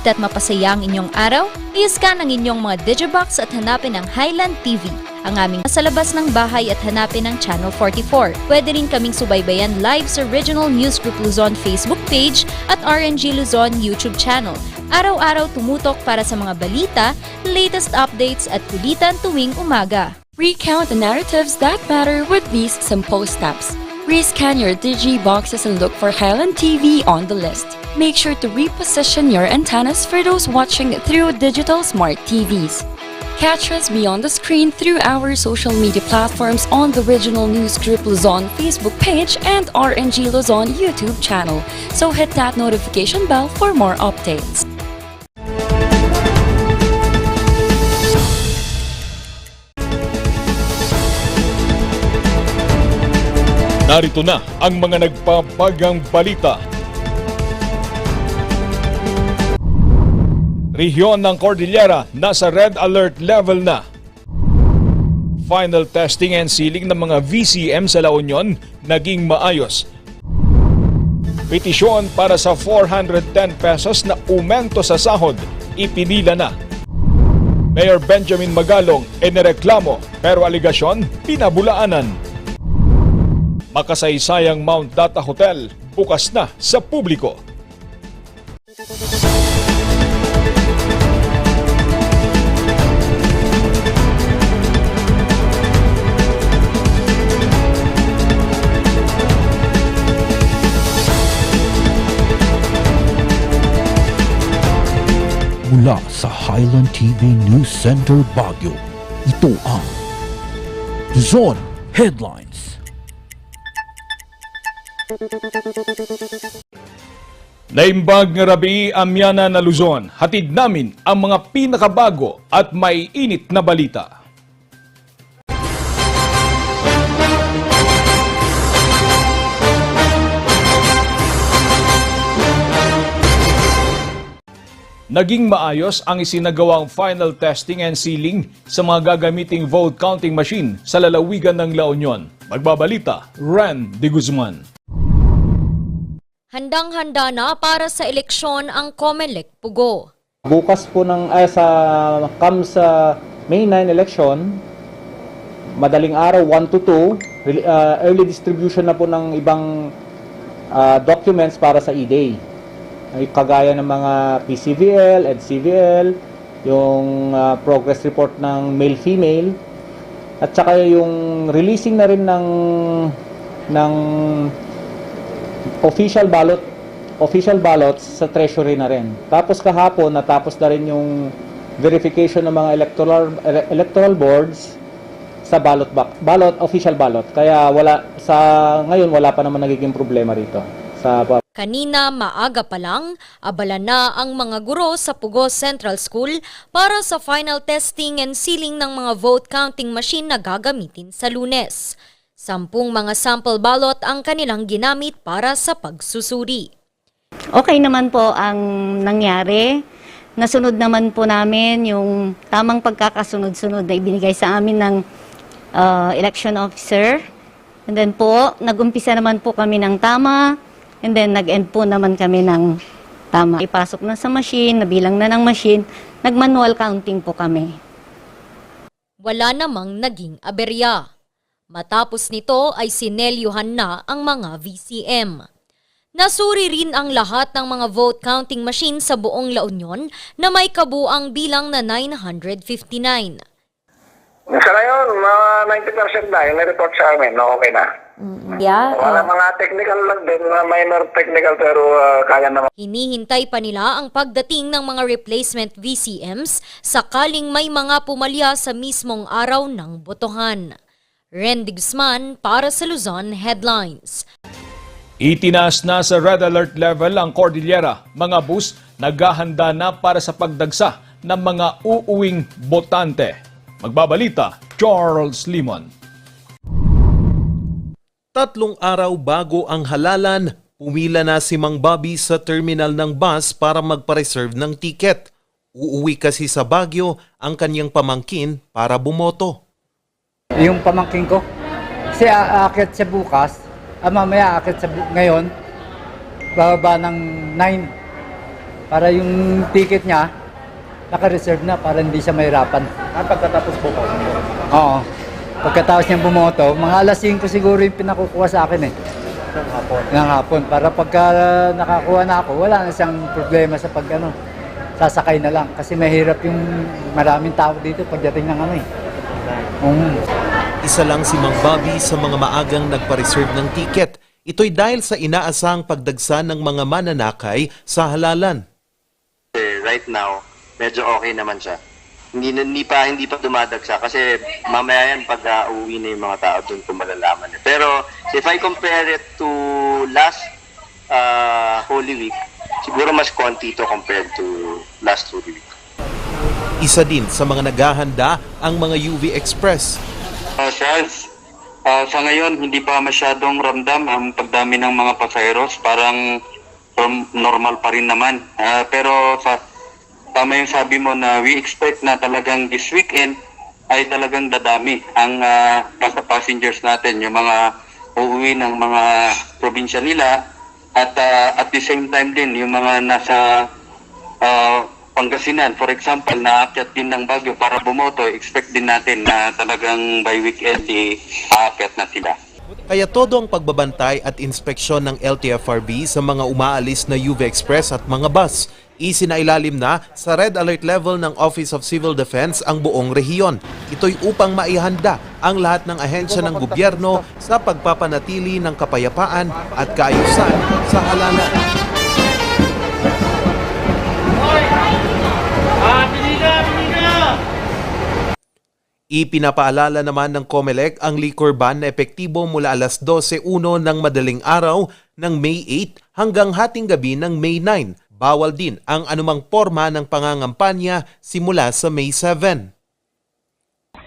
at mapasaya ang inyong araw, i-scan ang inyong mga Digibox at hanapin ang Highland TV. Ang aming nasa labas ng bahay at hanapin ang Channel 44. Pwede rin kaming subaybayan live sa Regional News Group Luzon Facebook page at RNG Luzon YouTube channel. Araw-araw tumutok para sa mga balita, latest updates at kulitan tuwing umaga. Recount the narratives that matter with these simple steps. Rescan your Digiboxes and look for Highland TV on the list. Make sure to reposition your antennas for those watching through digital smart TVs. Catch us beyond the screen through our social media platforms on the Regional News Group Luzon Facebook page and RNG Luzon YouTube channel. So hit that notification bell for more updates. Narito na ang mga nagpapagang balita. Rehiyon ng Cordillera nasa red alert level na. Final testing and sealing ng mga VCM sa La Union naging maayos. Petisyon para sa 410 pesos na aumento sa sahod, ipinila na. Mayor Benjamin Magalong inireklamo pero aligasyon pinabulaanan. Makasaysayang Mount Data Hotel bukas na sa publiko. Mula sa Highland TV News Center Baguio, ito ang Luzon Headlines. Naimbag nga rabi amyana na Luzon, hatid namin ang mga pinakabago at may init na balita. Naging maayos ang isinagawang final testing and sealing sa mga gagamiting vote counting machine sa lalawigan ng La Union. Magbabalita, Ren de Guzman. Handang-handa na para sa eleksyon ang COMELEC Pugo. Bukas po sa May 9 election, madaling araw 1 to 2, early distribution na po ng ibang documents para sa E-Day. Kagaya ng mga PCVL, EDCVL, yung progress report ng male-female, at saka yung releasing na rin ng official ballots sa treasury na rin. Tapos kahapon, natapos na rin yung verification ng mga electoral boards sa official ballot. Kaya ngayon wala pa naman nagiging problema rito. Kanina maaga pa lang, abala na ang mga guro sa Pugo Central School para sa final testing and sealing ng mga vote counting machine na gagamitin sa Lunes. 10 mga sample ballot ang kanilang ginamit para sa pagsusuri. Okay naman po ang nangyari. Nasunod naman po namin yung tamang pagkakasunod-sunod na ibinigay sa amin ng election officer. And then po, nag-umpisa naman po kami ng tama. And then, nag-end po naman kami ng tama. Ipasok na sa machine, nabilang na ng machine, nag-manual counting po kami. Wala namang naging aberya. Matapos nito ay sinelyuhan na ang mga VCM. Nasuri rin ang lahat ng mga vote counting machine sa buong La Union na may kabuang bilang na 959. Sa ngayon, mga 90% na yung report sa amin na okay na. Wala mga technical lang din, minor technical pero kaya naman. Hinihintay pa nila ang pagdating ng mga replacement VCMs sakaling may mga pumalya sa mismong araw ng botohan. Ren de Guzman para sa Luzon Headlines. Itinaas na sa red alert level ang Cordillera. Mga bus naghahanda na para sa pagdagsa ng mga uuwing botante. Magbabalita, Charles Limon. 3 araw bago ang halalan, pumila na si Mang Bobby sa terminal ng bus para magpa-reserve ng tiket. Uuwi kasi sa Baguio ang kanyang pamangkin para bumoto. Yung pamangkin ko, kasi aakyat siya bukas, mamaya aakyat sa ngayon, bababa ng 9. Para yung ticket niya, naka-reserve na para hindi siya mahirapan. Pagkatapos po po. Oo. Pagkatapos niyang bumoto, mga alas 5 siguro yung pinakukuha sa akin eh. Ng hapon. Para pagka nakakuha na ako, wala na siyang problema sa sasakay na lang. Kasi mahirap yung maraming tao dito pagdating ng Isa lang si Mang Bobby sa mga maagang nagpa-reserve ng ticket. Ito'y dahil sa inaasang pagdagsa ng mga mananakay sa halalan. Right now, medyo okay naman siya. Hindi pa dumadagsa kasi mamaya yan pag uuwi na yung mga tao doon kung malalaman. Pero if I compare it to last Holy Week, siguro mas konti ito compared to last Holy Week. Isa din sa mga naghahanda ang mga UV Express. Charles, sa ngayon hindi pa masyadong ramdam ang pagdami ng mga pasaheros. Parang normal pa rin naman. Pero tama yung sabi mo na we expect na talagang this weekend ay talagang dadami ang passengers natin, yung mga uuwi ng mga probinsya nila at the same time din yung mga nasa Pangasinan, for example, naakyat din ng Baguio para bumoto, expect din natin na talagang by weekend aakyat na sila. Kaya todo ang pagbabantay at inspeksyon ng LTFRB sa mga umaalis na UV Express at mga bus. Isinailalim na sa red alert level ng Office of Civil Defense ang buong rehiyon. Ito'y upang maihanda ang lahat ng ahensya ng gobyerno sa pagpapanatili ng kapayapaan at kaayusan sa halalan. Ipinapaalala naman ng COMELEC ang liquor ban na epektibo mula alas 12:01 ng madaling araw ng May 8 hanggang hating gabi ng May 9. Bawal din ang anumang forma ng pangangampanya simula sa May 7.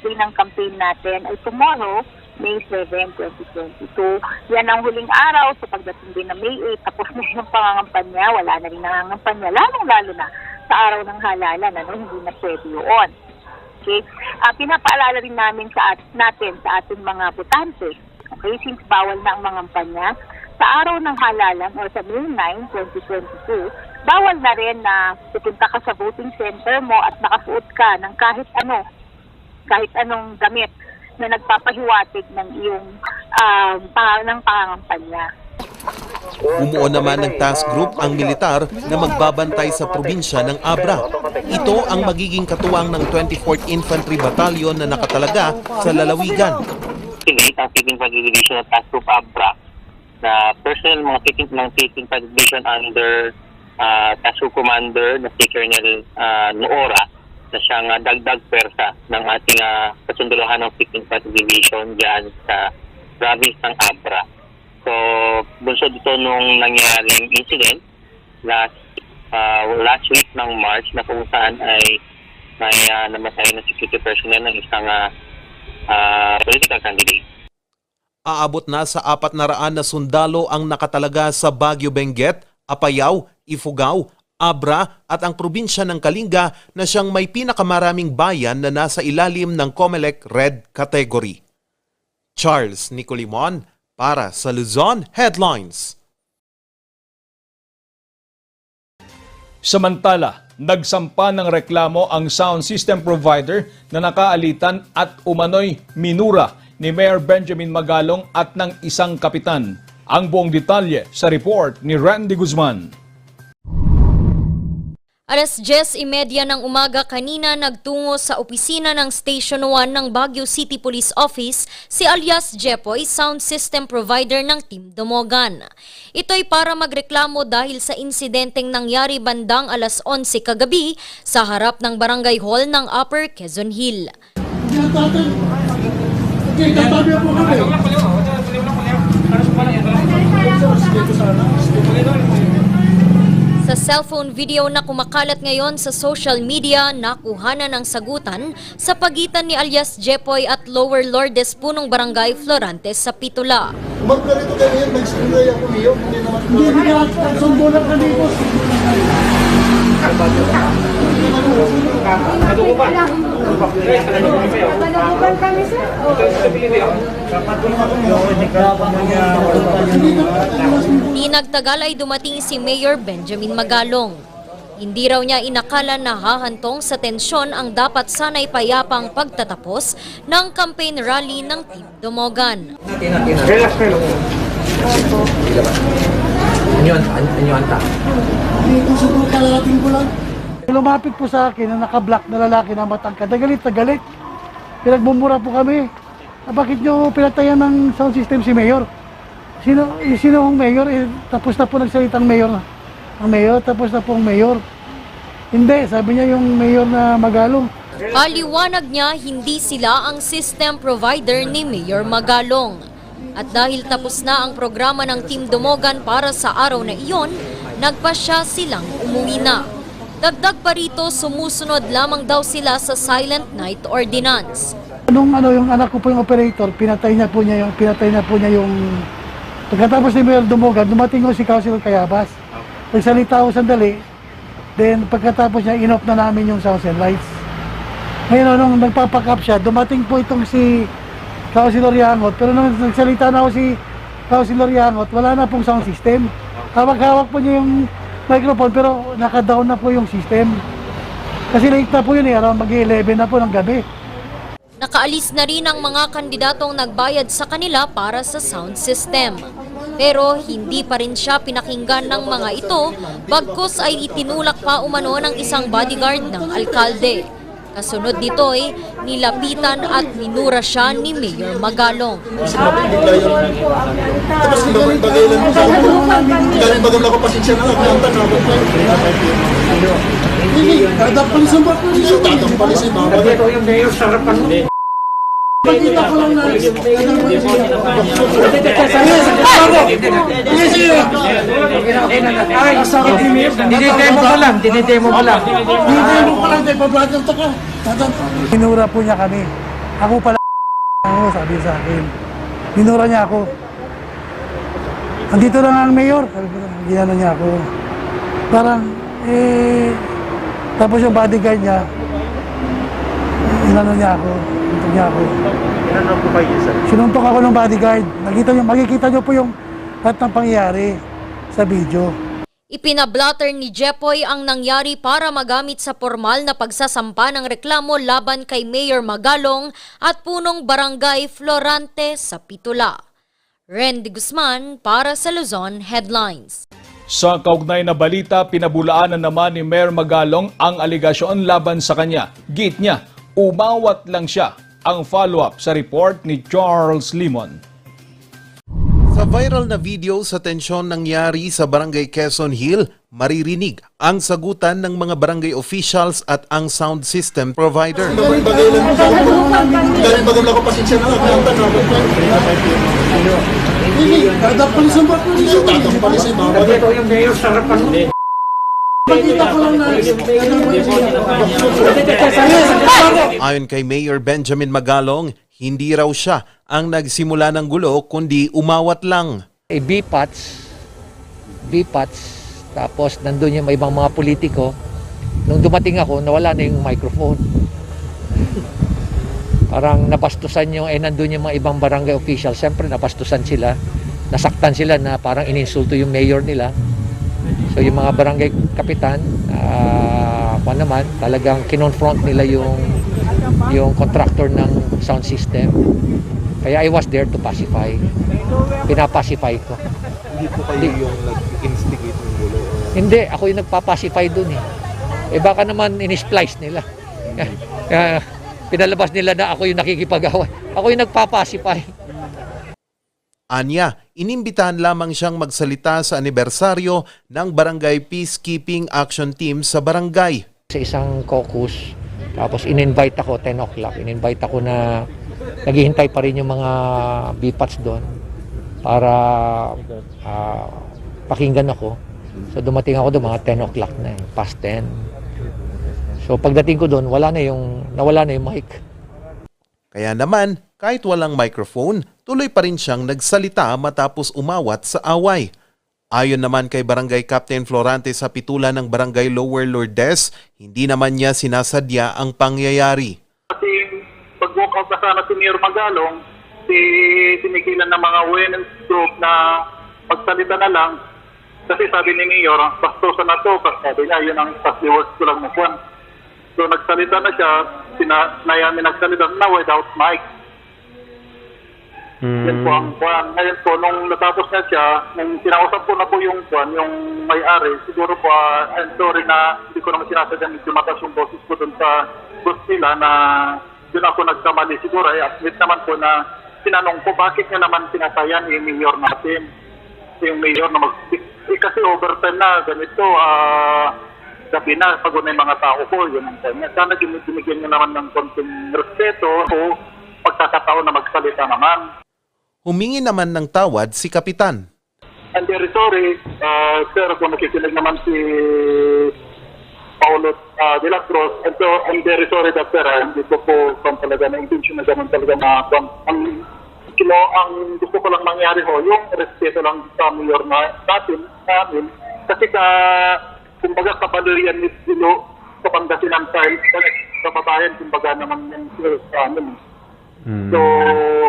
Ng campaign natin ay tomorrow, May 7, 2022. Yan ang huling araw sa pagdating din ng May 8. Tapos na yung pangangampanya, wala na rin nangangampanya, lalong-lalo na sa araw ng halalan, hindi na pwede yun. Okay? Pinapaalala rin namin sa ating mga botante. Okay? Since bawal na ang mangampanya, sa araw ng halalan o sa May 9, 2022, bawal na rin na pupunta ka sa voting center mo at nakasuot ka ng kahit anong damit na nagpapahiwatig ng iyong pangangampanya. Bumuo naman ng task group ang militar na magbabantay sa probinsya ng Abra. Ito ang magiging katuwang ng 24th Infantry Battalion na nakatalaga sa lalawigan. Ang Taking Division of Task Group Abra na personnel mga Taking Division under Task Group Commander na si Colonel Noora na siyang dagdag persa ng ating kasunduluhan ng 15th Division dyan sa province ng Abra. So, bunsod ito nung nangyaring incident last week ng March na kung saan ay may namatay na security personnel ng isang political candidate. Aabot na sa 400 na sundalo ang nakatalaga sa Baguio Benguet, Apayao, Ifugao, Abra at ang probinsya ng Kalinga na siyang may pinakamaraming bayan na nasa ilalim ng COMELEC Red Category. Charles Nicolimon para sa Luzon Headlines. Samantala, nagsampa ng reklamo ang sound system provider na nakaalitan at umano'y minura ni Mayor Benjamin Magalong at ng isang kapitan. Ang buong detalye sa report ni Randy Guzman. Alas 10:30 ng umaga kanina nagtungo sa opisina ng Station 1 ng Baguio City Police Office si alias Jepoy, sound system provider ng Team Dumogan. Ito'y para magreklamo dahil sa insidenteng nangyari bandang alas 11 kagabi sa harap ng Barangay Hall ng Upper Quezon Hill. Sa cellphone video na kumakalat ngayon sa social media, nakuhanan ng sagutan sa pagitan ni alias Jepoy at Lower Lourdes Punong Barangay Florantes sa Pitula. Magkarito kayo, nag-spray ako niyo, hindi naman ko. Hindi naman, sumbo lang kami po. Di nagtagal ay dumating si Mayor Benjamin Magalong. Hindi raw niya inakala na hahantong sa tensyon ang dapat sanay payapang pagtatapos ng campaign rally ng Team Dumogan. Lumapit po sa akin na naka-black na lalaki na matangkad. Galit na galit. Pinagmumura po kami. Bakit nyo pinatayan ng sound system si Mayor? Sino ang Mayor? Tapos na po nagsalitang Mayor. Ang Mayor, tapos na po ang Mayor. Hindi, sabi niya yung Mayor na Magalong. Paliwanag niya hindi sila ang system provider ni Mayor Magalong. At dahil tapos na ang programa ng Team Dumogan para sa araw na iyon, nagpasya silang umuwi na. Dagdag pa rito, sumusunod lamang daw sila sa Silent Night Ordinance. Yung anak ko po yung operator, pinatay na po niya yung pagkatapos ni Mayor Dumogan, dumating ko si Councilor Cayabas. Nagsalita ako sandali, then pagkatapos niya, in-off na namin yung sounds and lights. Ngayon, nung nagpapack up siya, dumating po itong si Councilor Yangot, pero nung nagsalita na ako si Councilor Yangot, wala na pong sound system. Hawak-hawak po niya yung microphone, pero naka-down na po yung system. Kasi late na po yun around mag-11 na po ng gabi. Nakaalis na rin ang mga kandidatong nagbayad sa kanila para sa sound system. Pero hindi pa rin siya pinakinggan ng mga ito, bagkus ay itinulak pa umano ng isang bodyguard ng alkalde. Kasunod nito ay nilapitan at minura siya ni Mayor Magalong. Makita ko lang na dinidemo mo lang. Minura po niya kami. Ako pala sabi sa akin. Minura niya ako. Andito lang ang mayor. Ginano niya ako. Parang tapos yung bodyguard niya, inano niya ako. Ano po kayo, sir? Sinuntok ako ng bodyguard. Makikita nyo po yung lahat ng pangyayari sa video. Ipinablatter ni Jepoy ang nangyari para magamit sa formal na pagsasampa ng reklamo laban kay Mayor Magalong at punong barangay Florante sa Pitula. Randy Guzman para sa Luzon Headlines. Sa kaugnay na balita, pinabulaanan naman ni Mayor Magalong ang aligasyon laban sa kanya. Git niya, umawat lang siya. Ang follow-up sa report ni Charles Limon. Sa viral na video sa tensyon nangyari sa Barangay Quezon Hill, maririnig ang sagutan ng mga barangay officials at ang sound system provider. Ayon kay Mayor Benjamin Magalong, hindi raw siya ang nagsimula ng gulo kundi umawat lang. B-Pats, tapos nandun yung ibang mga politiko. Nung dumating ako, nawala na yung microphone. Parang napastusan yung, nandun yung mga ibang barangay officials. Siyempre napastusan sila, nasaktan sila na parang ininsulto yung mayor nila. So yung mga barangay kapitan, naman, talagang kinonfront nila yung contractor ng sound system. Kaya I was there to pacify. Pinapacify ko. Hindi po kayo yung nag-instigate ng gulo? Hindi, ako yung nagpapacify dun baka naman in-splice nila. Pinalabas nila na ako yung nakikipag-away. Ako yung nagpapacify. Anya, inimbitahan lamang siyang magsalita sa anibersaryo ng Barangay Peacekeeping Action Team sa barangay. Sa isang caucus, tapos in-invite ako 10 o'clock. In-invite ako na naghihintay pa rin yung mga B-Pats doon para pakinggan ako. So dumating ako doon mga 10 o'clock na, past 10. So pagdating ko doon, nawala na yung mic. Kaya naman, kahit walang microphone, tuloy pa rin siyang nagsalita matapos umawat sa away. Ayon naman kay Barangay Captain Florante sa Pitula ng Barangay Lower Lourdes, hindi naman niya sinasadya ang pangyayari. Kasi pag-walk out na sana si Mayor Magalong, sinigilan ng mga women's group na magsalita na lang, Kasi sabi ni Mayor, bastusan na to, sabi niya, yun ang words ko lang na kwan. So nagsalita na siya, namin nagsalita na without mic. Yan po ang kwan. Ngayon po, nung natapos na siya, nung kinausap ko na po yung kwan, yung may-ari, siguro po, I'm sorry na hindi ko naman sinasadyan dumatas yung boses ko dun sa bus nila na dun ako nagkamali. Siguro ay admit naman po na tinanong ko, bakit niya naman sinatayan yung mayor natin? Yung mayor na kasi overtime na, ganito, gabi na, pagod na yung mga tao ko, yun ang kanya. Sana binigyan niyo naman ng konting respeto o pagkakataon na magsalita naman. Humingi naman ng tawad si Kapitan. I'm very sorry, sir, kung nakikinig naman si Paulo de la Cruz. And so, I'm very sorry that, sir, hindi ko po talaga na intention na gano'n talaga na ang gusto ko lang mangyari ho, yung respeto lang sa mayor namin. Kasi kumbaga kabalerian ni Silo sa Pangasinan style, sa babayan, kumbaga naman yung sir sa amin. So,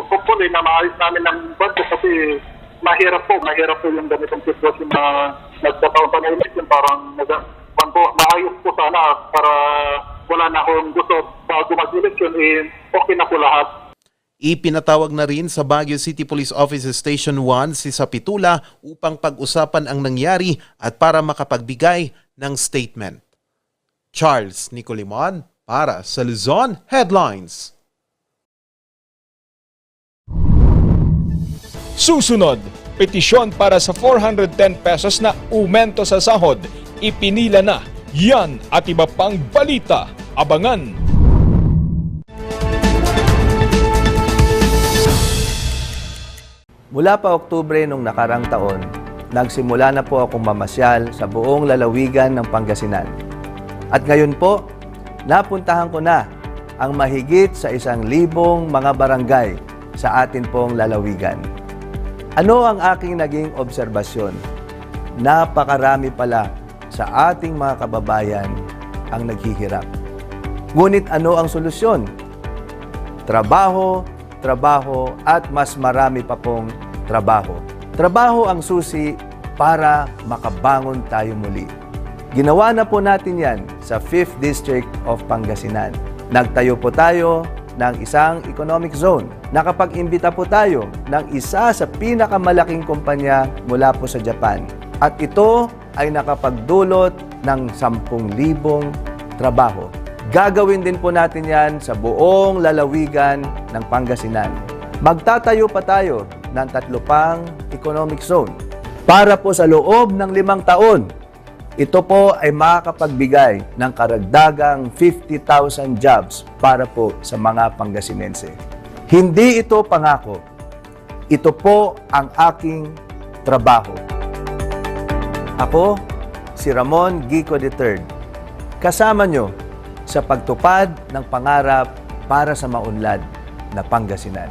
hopefully na maayos namin ng banto kasi mahirap po yung ganitong sitwasyon na nagkataon sa nailit yung parang maayos po sana para wala na akong gusto bago mag-election, okay na po lahat. Ipinatawag na rin sa Baguio City Police Office Station 1 si Sapitula upang pag-usapan ang nangyari at para makapagbigay ng statement. Charles Nicolimon para sa Luzon Headlines. Susunod, petisyon para sa 410 pesos na aumento sa sahod. Ipinila na. Yan at iba pang balita. Abangan! Mula pa Oktubre nung nakarang taon, nagsimula na po akong mamasyal sa buong lalawigan ng Pangasinan. At ngayon po, napuntahan ko na ang mahigit sa 1,000 mga barangay sa atin pong lalawigan. Ano ang aking naging obserbasyon? Napakarami pala sa ating mga kababayan ang naghihirap. Ngunit ano ang solusyon? Trabaho, trabaho at mas marami pa pong trabaho. Trabaho ang susi para makabangon tayo muli. Ginawa na po natin yan sa 5th District of Pangasinan. Nagtayo po tayo ng isang economic zone. Nakapag-imbita po tayo ng isa sa pinakamalaking kumpanya mula po sa Japan. At ito ay nakapagdulot ng 10,000 trabaho. Gagawin din po natin yan sa buong lalawigan ng Pangasinan. Magtatayo pa tayo ng 3 pang economic zone. Para po sa loob ng 5 taon, ito po ay makakapagbigay ng karagdagang 50,000 jobs para po sa mga Pangasinense. Hindi ito pangako. Ito po ang aking trabaho. Ako, si Ramon Gico III, kasama nyo sa pagtupad ng pangarap para sa maunlad na Pangasinan.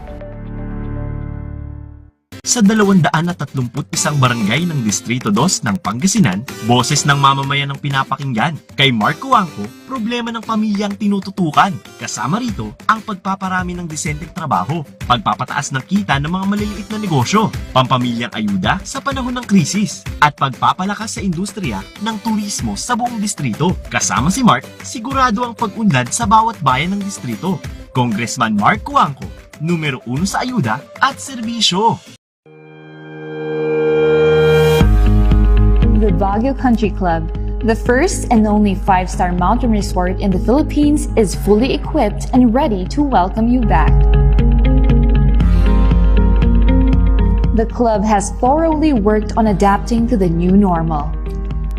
Sa 231 barangay ng Distrito 2 ng Pangasinan, boses ng mamamayan ang pinapakinggan. Kay Mark Cuangco, problema ng pamilyang tinututukan. Kasama rito ang pagpaparami ng disenteng trabaho, pagpapataas ng kita ng mga maliliit na negosyo, pampamilyang ayuda sa panahon ng krisis, at pagpapalakas sa industriya ng turismo sa buong distrito. Kasama si Mark, sigurado ang pag-unlad sa bawat bayan ng distrito. Congressman Mark Cuangco, numero 1 sa ayuda at serbisyo. The Baguio Country Club, the first and only 5-star mountain resort in the Philippines, is fully equipped and ready to welcome you back. The club has thoroughly worked on adapting to the new normal.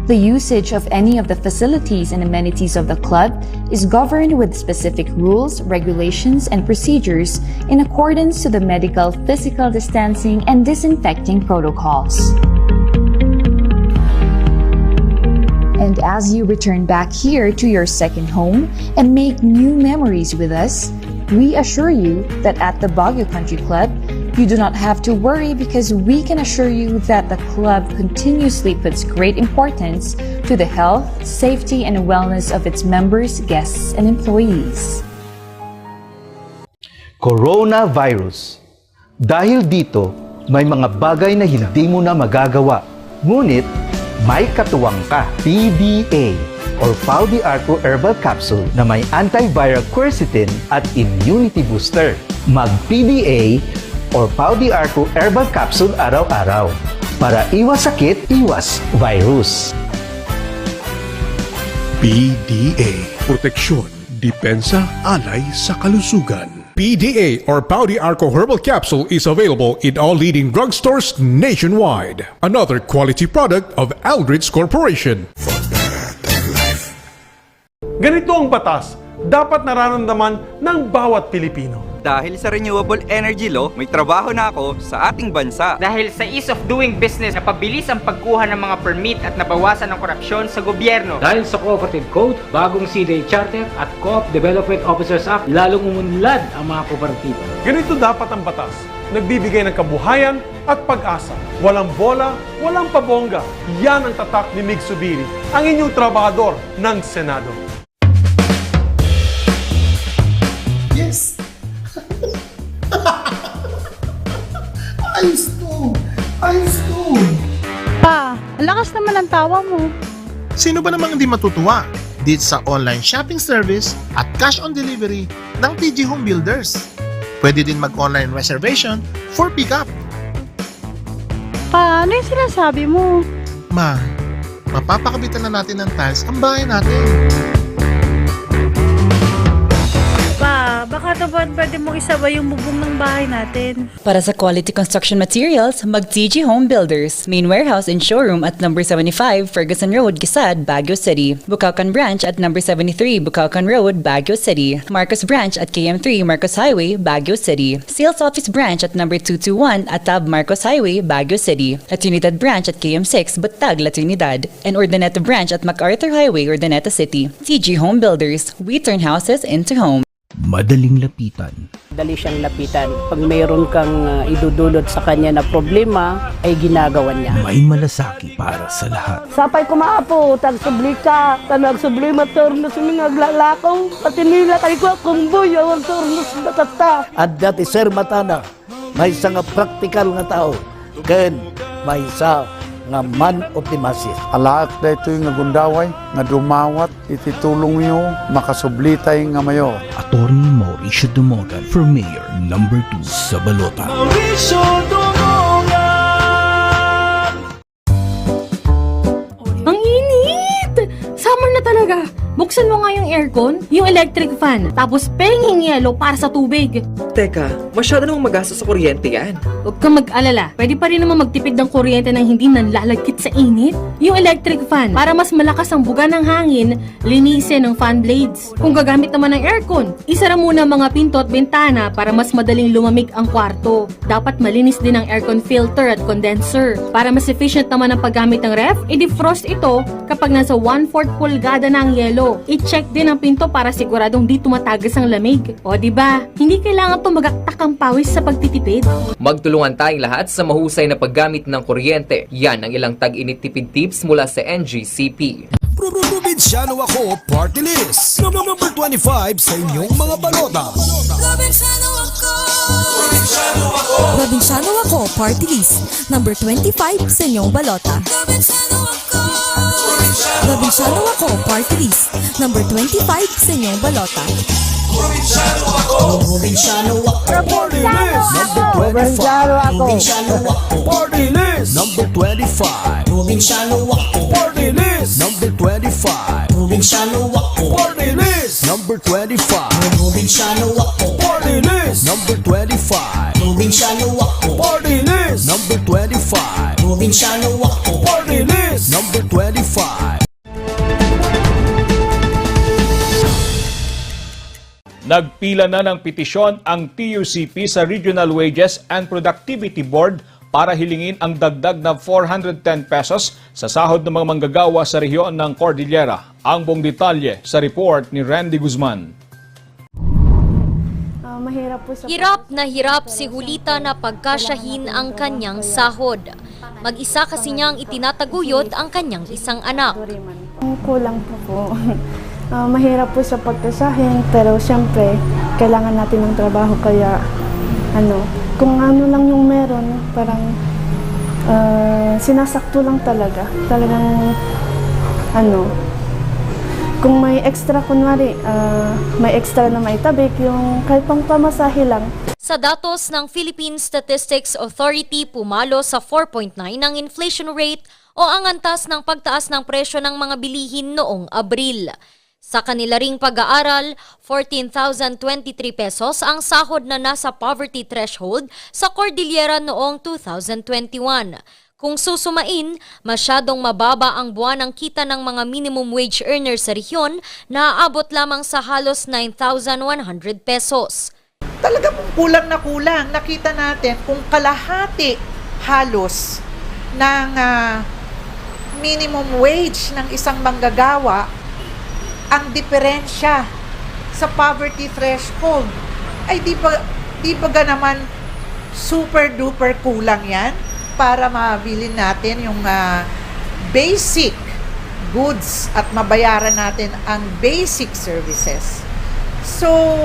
The usage of any of the facilities and amenities of the club is governed with specific rules, regulations, and procedures in accordance to the medical, physical distancing, and disinfecting protocols. And as you return back here to your second home and make new memories with us, we assure you that at the Baguio Country Club, you do not have to worry because we can assure you that the club continuously puts great importance to the health, safety, and wellness of its members, guests, and employees. Coronavirus. Dahil dito, may mga bagay na hindi mo na magagawa. Ngunit, may katuwang ka. PDA or Pau de Arco Herbal Capsule na may antiviral quercetin at immunity booster. Mag-PDA or Pau de Arco Herbal Capsule araw-araw para iwas sakit, iwas virus. PDA. Proteksyon, depensa, alay sa kalusugan. PDA or Pau de Arco Herbal Capsule is available in all leading drugstores nationwide. Another quality product of Aldrich Corporation. Ganito ang batas, dapat nararamdaman ng bawat Pilipino. Dahil sa Renewable Energy Law, may trabaho na ako sa ating bansa. Dahil sa ease of doing business, napabilis ang pagkuha ng mga permit at nabawasan ang korupsyon sa gobyerno. Dahil sa Cooperative Code, bagong CDA Charter at Co-op Development Officers Act, lalong umunlad ang mga kooperatiba. Ganito dapat ang batas, nagbibigay ng kabuhayan at pag-asa. Walang bola, walang pabongga. Yan ang tatak ni Mig Subiri, ang inyong trabahador ng Senado. Yes! Ayos to! Ayos to! Pa, ang lakas naman ang tawa mo. Sino ba namang hindi matutuwa dito sa online shopping service at cash on delivery ng TG Home Builders? Pwede din mag-online reservation for pickup. Pa, ano yung sinasabi mo? Ma, mapapakabitan na natin ng tiles ang bahay natin. Pa, baka naman pwede mong isabay yung bubong ng bahay natin. Para sa quality construction materials, mag-TG Home Builders. Main warehouse and showroom at number 75 Ferguson Road, Gisad, Baguio City. Bucaucan Branch at number 73 Bucaucan Road, Baguio City. Marcos Branch at KM3 Marcos Highway, Baguio City. Sales Office Branch at number 221 Atab Marcos Highway, Baguio City. La Trinidad Branch at KM6 Batag, La Trinidad. And Urdaneta Branch at MacArthur Highway, Urdaneta City. TG Home Builders. We turn houses into homes. Madaling lapitan. Dali siyang lapitan. Pag mayroon kang idudulot sa kanya na problema, ay ginagawa niya. May malasaki para sa lahat. Sapay kumaapo, tagsubli ka, tagsubli maturnos mga glalakaw, pati nila kay ko kumbuyo, ang turnos na tata. At dati Sir Matana, may isa nga practical nga tao, ken may isa nga man of the masses. Alaak na ito yung nagundaway, nga dumawat, ititulong nyo, makasublitay nga mayo. Attorney Mauricio Dumogan for Mayor number 2 sa Balota. Mauricio Dumogan! Ang init! Summer na talaga! Buksan mo nga yung aircon, yung electric fan, tapos penging yelo para sa tubig. Teka, masyado namang magastos sa kuryente yan. Huwag kang mag-alala, pwede pa rin naman magtipid ng kuryente nang hindi nanlalagkit sa init. Yung electric fan, para mas malakas ang buga ng hangin, linisin ng fan blades. Kung gagamit naman ng aircon, isara muna mga pinto at bintana para mas madaling lumamig ang kwarto. Dapat malinis din ang aircon filter at condenser. Para mas efficient naman ang paggamit ng ref, i-defrost ito kapag nasa 1/4 pulgada na ang yelo. I-check din ang pinto para siguradong di tumatagas ang lamig. O diba, hindi kailangan tumagaktak ang pawis sa pagtitipid. Magtulungan tayong lahat sa mahusay na paggamit ng kuryente. Yan ang ilang tag-init tipid tips mula sa NGCP. Probinsyano ako, party list. Number 25 sa inyong mga balota. Probinsyano ako. Probinsyano ako, party list. Number 25 sa inyong balota. Probinsyano ako. Probinsyano ako, party list. Number 25 sa inyong balota. Probinsyano ako. Probinsyano ako. Party list. Number 25. Probinsyano ako. Party list. Number 25. Probinsyano ako. Party list. Number 25. Probinsyano ako. Party list. Number 25. Probinsyano ako. Party list. Number 25. Probinsyano ako. Party list. Number 25. Probinsyano ako. Party list. Number 25. Nagpila na ng petisyon ang TUCP sa Regional Wages and Productivity Board para hilingin ang dagdag na 410 pesos sa sahod ng mga manggagawa sa rehiyon ng Cordillera. Ang buong detalye sa report ni Randy Guzman. Hirap na hirap si Julita na pagkasyahin ang kanyang sahod. Mag-isa kasi niyang itinataguyod ang kanyang isang anak. Kulang po. Mahirap po sa pagkasahin, pero siyempre, kailangan natin ng trabaho, kaya kung ano lang yung meron, parang sinasakto lang talaga. Talagang, kung may extra, kunwari, may extra na maitabik, yung kahit pang pamasahe lang. Sa datos ng Philippine Statistics Authority, pumalo sa 4.9 ang inflation rate o ang antas ng pagtaas ng presyo ng mga bilihin noong Abril. Sa kanila ring pag-aaral, 14,023 pesos ang sahod na nasa poverty threshold sa Cordillera noong 2021. Kung susumain, masyadong mababa ang buwanang kita ng mga minimum wage earners sa rehiyon na aabot lamang sa halos 9,100 pesos. Talaga pong kulang na kulang. Nakita natin kung kalahati halos ng minimum wage ng isang manggagawa, ang diferensya sa poverty threshold ay di ba naman super duper kulang yan para mabili natin yung basic goods at mabayaran natin ang basic services. So,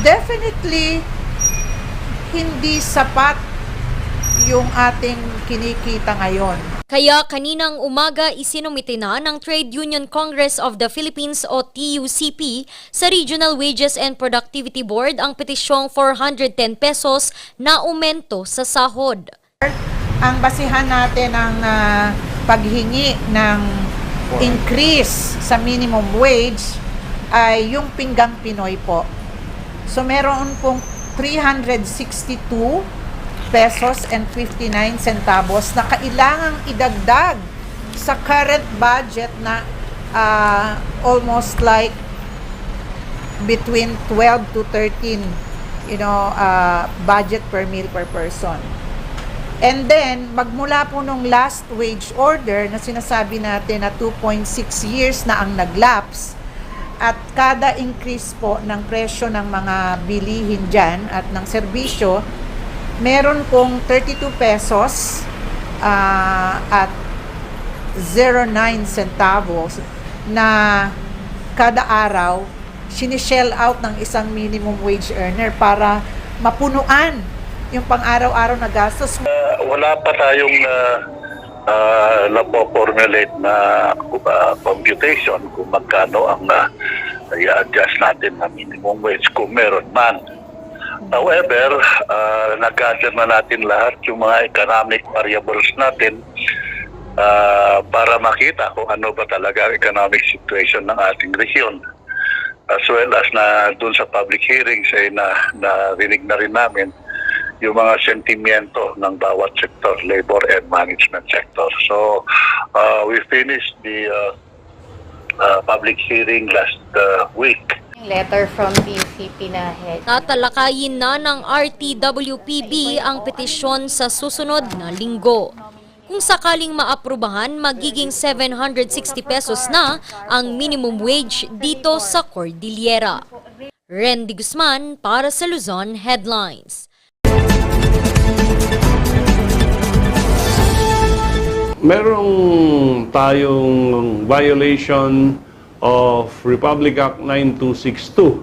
definitely, hindi sapat yung ating kinikita ngayon. Kaya kaninang umaga isinumite na ng Trade Union Congress of the Philippines o TUCP sa Regional Wages and Productivity Board ang petisyong 410 pesos na aumento sa sahod. Ang basihan natin ng paghingi ng increase sa minimum wage ay yung Pinggang Pinoy po. So meron pong 362 pesos and 59 centavos na kailangang idagdag sa current budget na almost like between 12 to 13 budget per meal per person. And then, magmula po nung last wage order na sinasabi natin na 2.6 years na ang naglaps at kada increase po ng presyo ng mga bilihin dyan at ng serbisyo, meron pong 32 pesos at 09 centavos na kada araw sinishell out ng isang minimum wage earner para mapunuan yung pang-araw-araw na gastos. Wala pa tayong napo-formulate na computation kung magkano ang i-adjust natin na minimum wage kung meron man. However, nag-gather na natin lahat yung mga economic variables natin para makita kung ano ba talaga ang economic situation ng ating region. As well as na dun sa public hearings ay narinig na rin namin yung mga sentimiento ng bawat sector, labor and management sector. So, we finished the public hearing last week. Letter from TUCP na head. Tatalakayin na ng RTWPB ang petisyon sa susunod na linggo. Kung sakaling maaprubahan, magiging 760 pesos na ang minimum wage dito sa Cordillera. Rendy Guzman para sa Luzon Headlines. Merong tayong violation of Republic Act 9262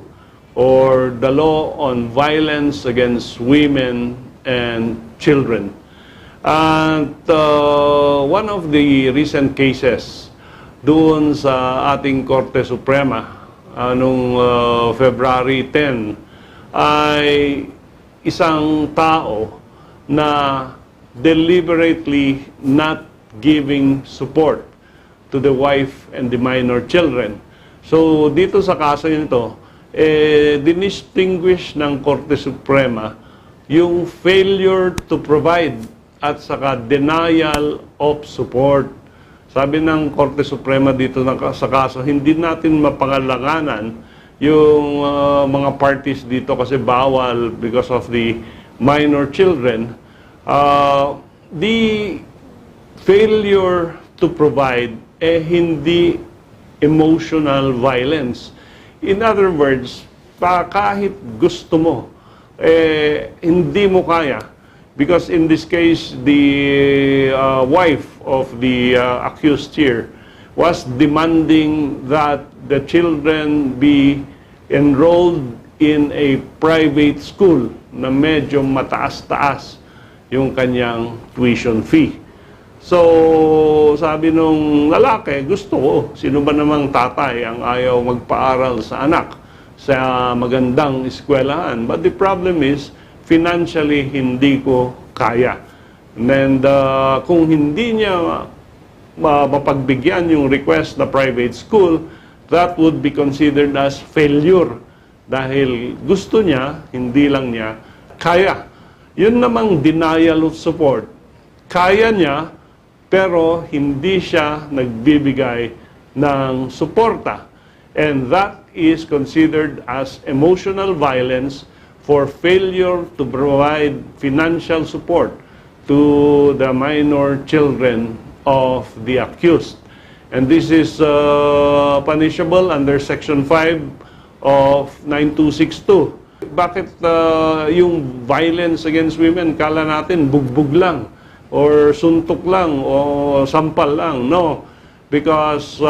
or the law on violence against women and children. And one of the recent cases doon sa ating Korte Suprema noong February 10 ay isang tao na deliberately not giving support to the wife and the minor children. So dito sa kaso nito, dinistinguish ng Korte Suprema yung failure to provide at saka denial of support. Sabi ng Korte Suprema dito sa kaso, hindi natin mapangalanganan yung mga parties dito kasi bawal because of the minor children. The failure to provide hindi emotional violence. In other words, kahit gusto mo, hindi mo kaya. Because in this case, the wife of the accused here was demanding that the children be enrolled in a private school na medyo mataas-taas yung kanyang tuition fee. So, sabi nung lalaki, gusto ko, sino ba namang tatay ang ayaw magpaaral sa anak sa magandang eskwelahan? But the problem is, financially, hindi ko kaya. And kung hindi niya mapagbigyan yung request na private school, that would be considered as failure. Dahil gusto niya, hindi lang niya kaya. Yun namang denial of support. Kaya niya, pero hindi siya nagbibigay ng suporta. And that is considered as emotional violence for failure to provide financial support to the minor children of the accused. And this is punishable under Section 5 of 9262. Bakit yung violence against women, kala natin bugbog lang, or suntok lang, o sampal lang? No. Because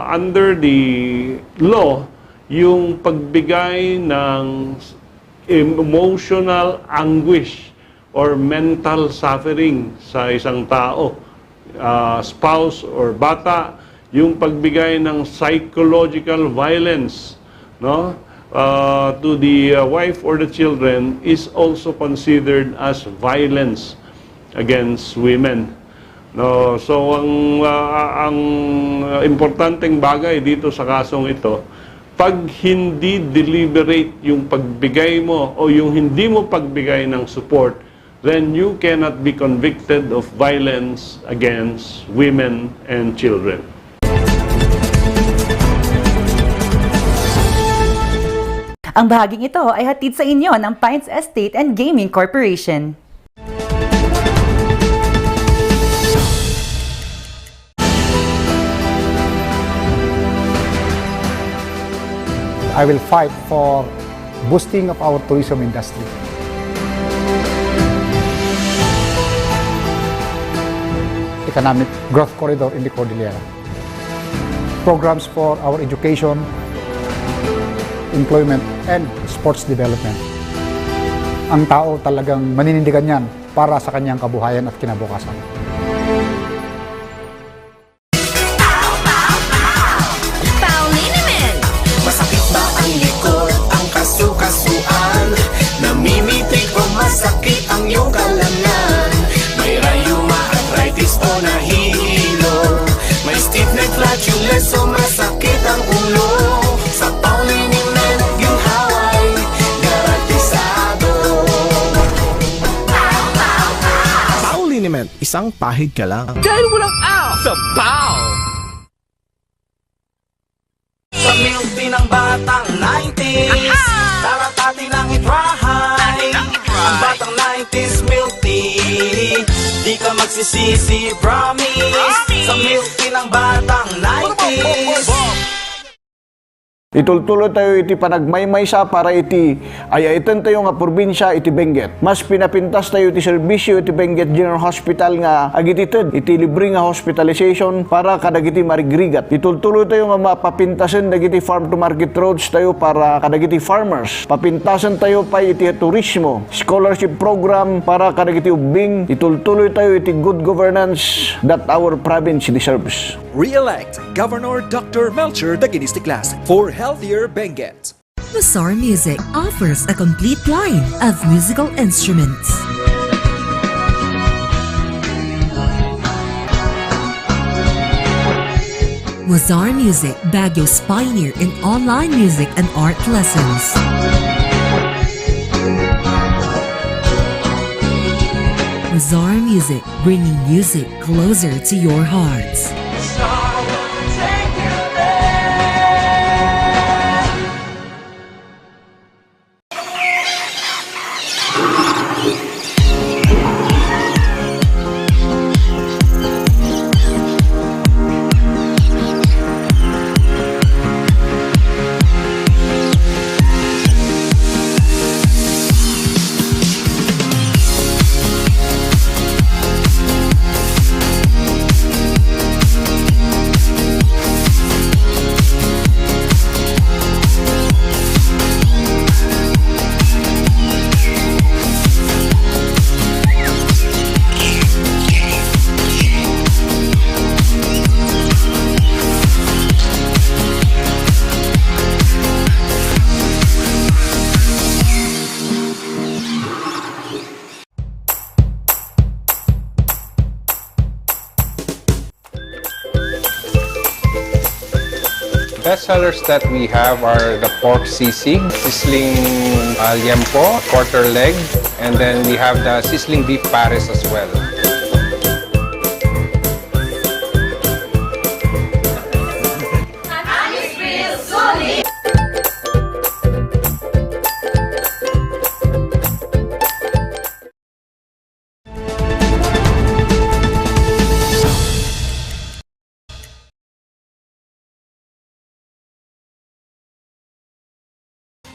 under the law, yung pagbigay ng emotional anguish or mental suffering sa isang tao, spouse or bata, yung pagbigay ng psychological violence, no, to the wife or the children is also considered as violence against women. No, so ang importanteng bagay dito sa kasong ito, pag hindi deliberate yung pagbigay mo o yung hindi mo pagbigay ng support, then you cannot be convicted of violence against women and children. Ang bahaging ito ay hatid sa inyo ng Pines Estate and Gaming Corporation. I will fight for boosting of our tourism industry. Economic growth corridor in the Cordillera. Programs for our education, employment, and sports development. Ang tao talagang maninindigan yan para sa kanyang kabuhayan at kinabukasan. Masakit ba ang likod, ang kasu-kasuan? Namimitig o masakit ang iyong kalamnan? May rayuma, arthritis o nahihilo? May stiff neck, flatulence o masakit ang ulo? Sa Pauliniment, ginhaway, garantisado. Pauliniment, isang pahid ka lang. Dahil walang out sa PAO! Sa milk tea ng batang 90s, taratati lang i-try. Ang batang 90s milk tea, di ka magsisisi, promise. Sa milk tea ng batang 90s. Itultulo tayo iti panagmaymay sa para iti ayaitan tayo nga probinsya iti Benguet. Mas pinapintas tayo iti serbisyo iti Benguet General Hospital nga agitited iti libre nga hospitalization para kadagiti marigrigat. Itultulo tayo nga mapapintasan dagiti farm to market roads tayo para kadagiti farmers. Papintasan tayo pa iti turismo, scholarship program para kadagiti ubing. Itultuloy tayo iti good governance that our province deserves. Re-elect Governor Dr. Melcher Daginistiklas for healthier Benguet. Bazaar Music offers a complete line of musical instruments. Bazaar Music, Baguio's pioneer in online music and art lessons. Bazaar Music, bringing music closer to your hearts. bestsellers that we have are the pork sisig, sizzling liempo, quarter leg, and then we have the sizzling beef pares as well.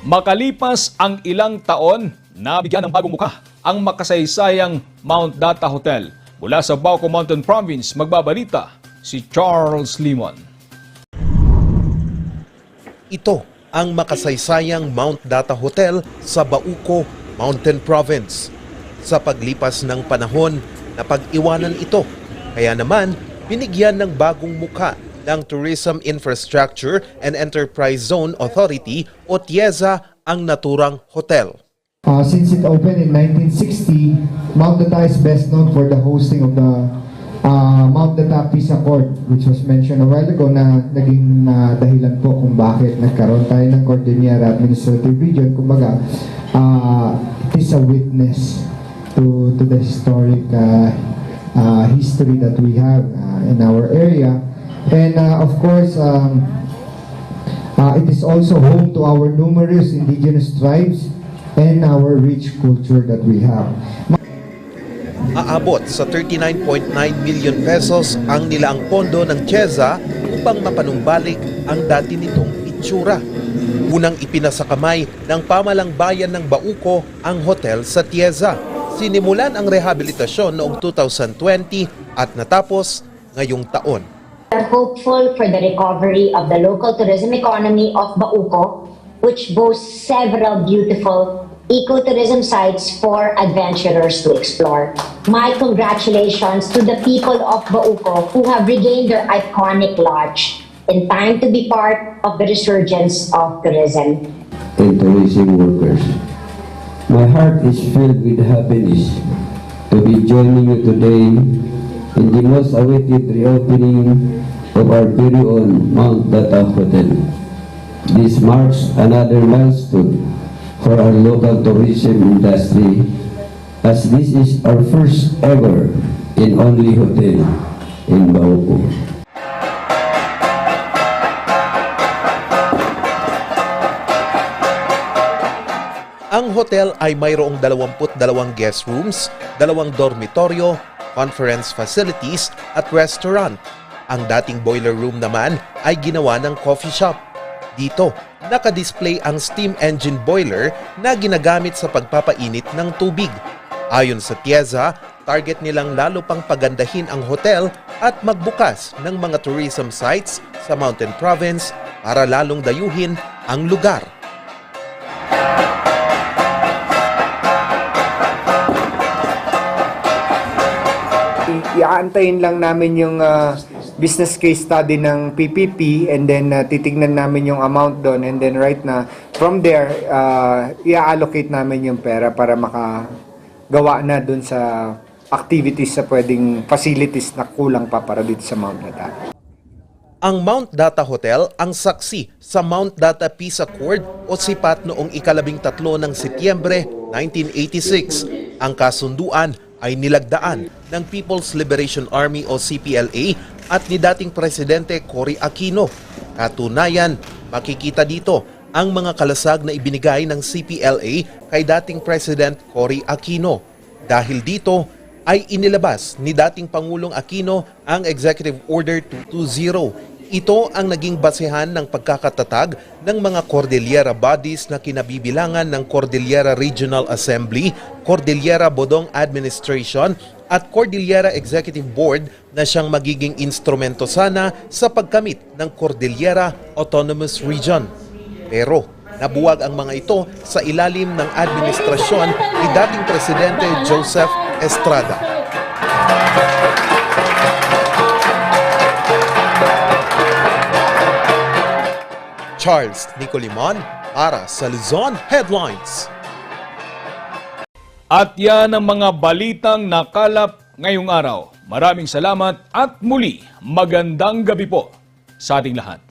Makalipas ang ilang taon, nabigyan ng bagong muka ang makasaysayang Mount Data Hotel. Mula sa Bauco Mountain Province, magbabalita si Charles Limon. Ito ang makasaysayang Mount Data Hotel sa Bauco Mountain Province. Sa paglipas ng panahon, napag-iwanan ito. Kaya naman, binigyan ng bagong muka ng Tourism Infrastructure and Enterprise Zone Authority o TIEZA ang naturang hotel. Since it opened in 1960, Mount Data is best known for the hosting of the Mount Data Peace Accord, which was mentioned a while ago na naging dahilan po kung bakit nagkaroon tayo ng Cordillera Administrative Region. Kumbaga, it is a witness to the historic history that we have in our area. And of course, it is also home to our numerous indigenous tribes and our rich culture that we have. Aabot sa 39.9 million pesos ang nilaang pondo ng TIEZA upang mapanumbalik ang dati nitong itsura. Unang ipinasakamay ng pamalang bayan ng Bauco ang hotel sa TIEZA. Sinimulan ang rehabilitasyon noong 2020 at natapos ngayong taon. We are hopeful for the recovery of the local tourism economy of Bauco, which boasts several beautiful ecotourism sites for adventurers to explore. My congratulations to the people of Bauco who have regained their iconic lodge in time to be part of the resurgence of tourism. And tourism workers, my heart is filled with happiness to be joining you today in the most awaited reopening of our very own Mount Data Hotel. This marks another milestone for our local tourism industry, as this is our first ever and only hotel in Bauco. Ang hotel ay mayroong 22 guest rooms, 2 dormitoryo, conference facilities at restaurant. Ang dating boiler room naman ay ginawa ng coffee shop. Dito, nakadisplay ang steam engine boiler na ginagamit sa pagpapainit ng tubig. Ayon sa TIEZA, target nilang lalo pang pagandahin ang hotel at magbukas ng mga tourism sites sa Mountain Province para lalong dayuhin ang lugar. Iaantayin lang namin yung business case study ng PPP and then titignan namin yung amount doon and then right na from there i-allocate namin yung pera para makagawa na doon sa activities sa pwedeng facilities na kulang pa para dito sa Mount Data. Ang Mount Data Hotel ang saksi sa Mount Data Peace Accord o sipat noong ika-13 ng Setyembre 1986. Ang kasunduan ay nilagdaan ng People's Liberation Army o CPLA at ni dating Presidente Cory Aquino. Katunayan, makikita dito ang mga kalasag na ibinigay ng CPLA kay dating President Cory Aquino. Dahil dito ay inilabas ni dating Pangulong Aquino ang Executive Order 220. Ito ang naging basehan ng pagkakatatag ng mga Cordillera bodies na kinabibilangan ng Cordillera Regional Assembly, Cordillera Bodong Administration at Cordillera Executive Board na siyang magiging instrumento sana sa pagkamit ng Cordillera Autonomous Region. Pero nabuwag ang mga ito sa ilalim ng administrasyon ni dating Presidente Joseph Estrada. Charles Nicolimon para sa Luzon Headlines. At yan ang mga balitang nakalap ngayong araw. Maraming salamat at muli magandang gabi po sa ating lahat.